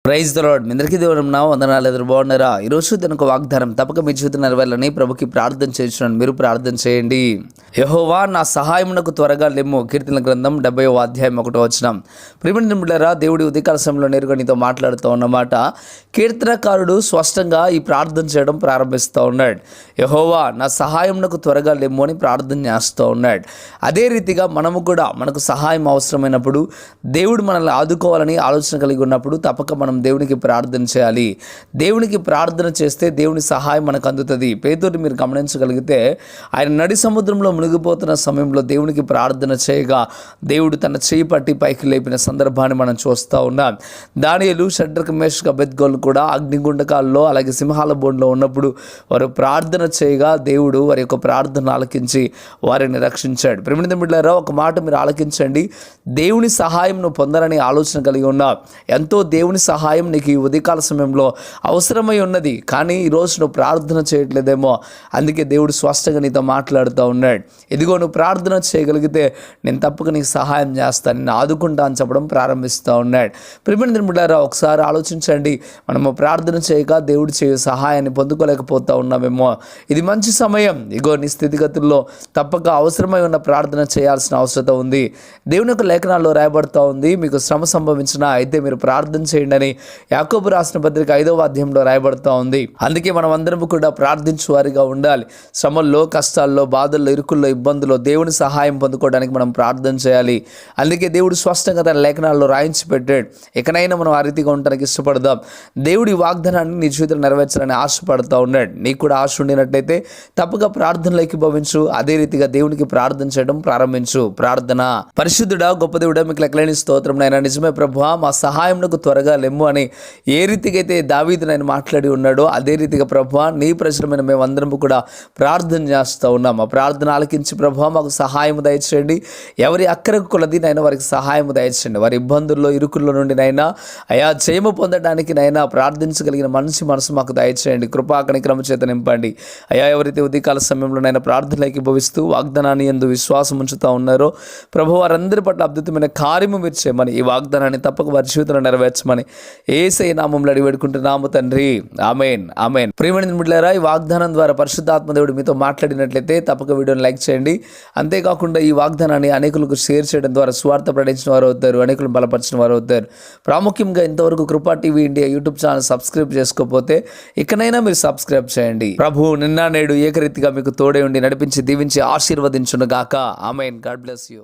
Praise the lord. మీ అందరికీ దేవుని నామమున వందనాలు. ఎదురు బాగున్నారా? ఈరోజు దీనికి వాగ్దానం తప్పక మీ జీవితం నెరవేరాలని ప్రభుకి ప్రార్థన చేస్తున్నాను. మీరు ప్రార్థన చేయండి. యెహోవా నా సహాయమునకు త్వరగా లెమ్ము. కీర్తనల గ్రంథం 70వ అధ్యాయం 1వ వచనం. ప్రియమైన బిడ్డలారా, దేవుడి ఉదయకాల సమయంలో నేరుగా నీతో మాట్లాడుతూ ఉన్నమాట. కీర్తనకారుడు స్పష్టంగా ఈ ప్రార్థన చేయడం ప్రారంభిస్తూ ఉన్నాడు. యెహోవా నా సహాయమునకు త్వరగా లెమ్ము అని ప్రార్థన చేస్తూ ఉన్నాడు. అదే రీతిగా మనము కూడా మనకు సహాయం అవసరమైనప్పుడు, దేవుడు మనల్ని ఆదుకోవాలని ఆలోచన కలిగి ఉన్నప్పుడు తప్పక మనం దేవునికి ప్రార్థన చేయాలి. దేవునికి ప్రార్థన చేస్తే దేవుని సహాయం మనకు అందుతుంది. పేతురుని మీరు గమనించగలిగితే ఆయన నడి సముద్రంలో మునిగిపోతున్న సమయంలో దేవునికి ప్రార్థన చేయగా దేవుడు తన చేయి పట్టి పైకి లేపిన సందర్భాన్ని మనం చూస్తూ ఉన్నాం. దానియేలు, షడ్రక్, మేషక్, అబేద్నెగోలు కూడా అగ్నిగుండకాల్లో అలాగే సింహాల బోన్లో ఉన్నప్పుడు వారు ప్రార్థన చేయగా దేవుడు వారి యొక్క ప్రార్థన ఆలకించి వారిని రక్షించాడు. ప్రియమైన బిడ్డలారా, ఒక మాట మీరు ఆలకించండి. దేవుని సహాయం నువ్వు పొందాలని ఆలోచన కలిగి ఉన్నా, ఎంతో దేవుని సహాయం నీకు ఈ ఉదయకాల సమయంలో అవసరమై ఉన్నది. కానీ ఈరోజు నువ్వు ప్రార్థన చేయట్లేదేమో, అందుకే దేవుడు స్పష్టంగా నీతో మాట్లాడుతూ ఉన్నాడు. ఇదిగో నువ్వు ప్రార్థన చేయగలిగితే నేను తప్పక నీకు సహాయం చేస్తాను, నేను ఆదుకుంటా అని చెప్పడం ప్రారంభిస్తూ ఉన్నాడు. ప్రియమైన బిడ్డలారా, ఒకసారి ఆలోచించండి. మనము ప్రార్థన చేయక దేవుడు చేయు సహాయాన్ని పొందుకోలేకపోతూ ఉన్నామేమో. ఇది మంచి సమయం. ఇగో నీ స్థితిగతుల్లో తప్పక అవసరమై ఉన్న ప్రార్థన చేయాల్సిన అవసరం ఉంది. దేవుని యొక్క లేఖనాల్లో రాయబడుతూ ఉంది, మీకు శ్రమ సంభవించినా అయితే మీరు ప్రార్థన చేయండి అని యాకోబు రాసిన పత్రిక 5వ అధ్యాయంలో రాయబడుతూ ఉంది. అందుకే మనం అందరం కూడా ప్రార్థించు వారిగా ఉండాలి. శ్రమల్లో, కష్టాల్లో, బాధల్లో, ఇరుకుల్లో, ఇబ్బందుల్లో దేవుని సహాయం పొందుకోవడానికి మనం ప్రార్థన చేయాలి. అందుకే దేవుడు స్పష్టంగా తన లేఖనాల్లో రాయించి పెట్టాడు. ఎక్కడైనా మనం ఆ రీతిగా ఉండడానికి ఇష్టపడదాం. దేవుడి వాగ్దానాన్ని నీ జీవితంలో నెరవేర్చాలని ఆశపడుతూ ఉన్నాడు. నీకు కూడా ఆశ ఉండినట్లయితే తప్పక ప్రార్థనలో ఏకీభవించు. అదే రీతిగా దేవునికి ప్రార్థన చేయడం ప్రారంభించు. ప్రార్థన. పరిశుద్ధుడా, గొప్ప దేవుడా, మీకు లెక్కలేని స్తోత్రం నాయనా. నిజమే ప్రభువా, మా సహాయంకు త్వరగా లెమ్ము అని ఏ రీతిగా అయితే దావీదు నేను మాట్లాడి ఉన్నాడో అదే రీతిగా ప్రభువా నీ ప్రజలమైన మేమందరం కూడా ప్రార్థన చేస్తూ ఉన్నాం. ఆ ప్రార్థన ఆలకించి ప్రభువా మాకు సహాయం దయచేయండి. ఎవరి అక్కరకు కొలది నైనా వారికి సహాయం దయచేయండి. వారి ఇబ్బందుల్లో, ఇరుకుల్లో నుండి నైనా అయా జయము పొందడానికి నైనా ప్రార్థించగలిగిన మనసు మాకు దయచేయండి. కృపా కనికరము చేత నింపండి. అయా ఎవరైతే ఉదయకాల సమయంలో నైనా ప్రార్థనలోకి భవిస్తూ వాగ్దానాన్ని యందు విశ్వాసం ఉంచుతూ ఉన్నారో ప్రభు వారందరి పట్ల అద్భుతమైన కార్యము మీరు చేయమని, ఈ వాగ్దానాన్ని తప్పక వారి జీవితంలో నెరవేర్చమని యేసయ్య నామములో అడిగి వేడుకుంటున్నాము తండ్రి. ఆమేన్, ఆమేన్. ప్రియమైన బిడ్డలారా, ఈ వాగ్దానం ద్వారా పరిశుద్ధాత్మ దేవుడు మీతో మాట్లాడినట్లయితే తప్పక వీడియోని లైక్ చేయండి. అంతేకాకుండా ఈ వాగ్దానాన్ని అనేకులకు షేర్ చేయడం ద్వారా స్వార్థ ప్రకటించిన వారు అవుతారు, అనేకులను బలపరిచిన వారు అవుతారు. ప్రాముఖ్యంగా ఇంతవరకు కృపా TV India YouTube channel subscribe చేసుకోకపోతే ఇకనైనా మీరు సబ్స్క్రైబ్ చేయండి. ప్రభు నిన్న నేడు ఏకరీతిగా మీకు తోడే ఉండి నడిపించి దీవించి ఆశీర్వదించును గాక. ఆమేన్. God bless you.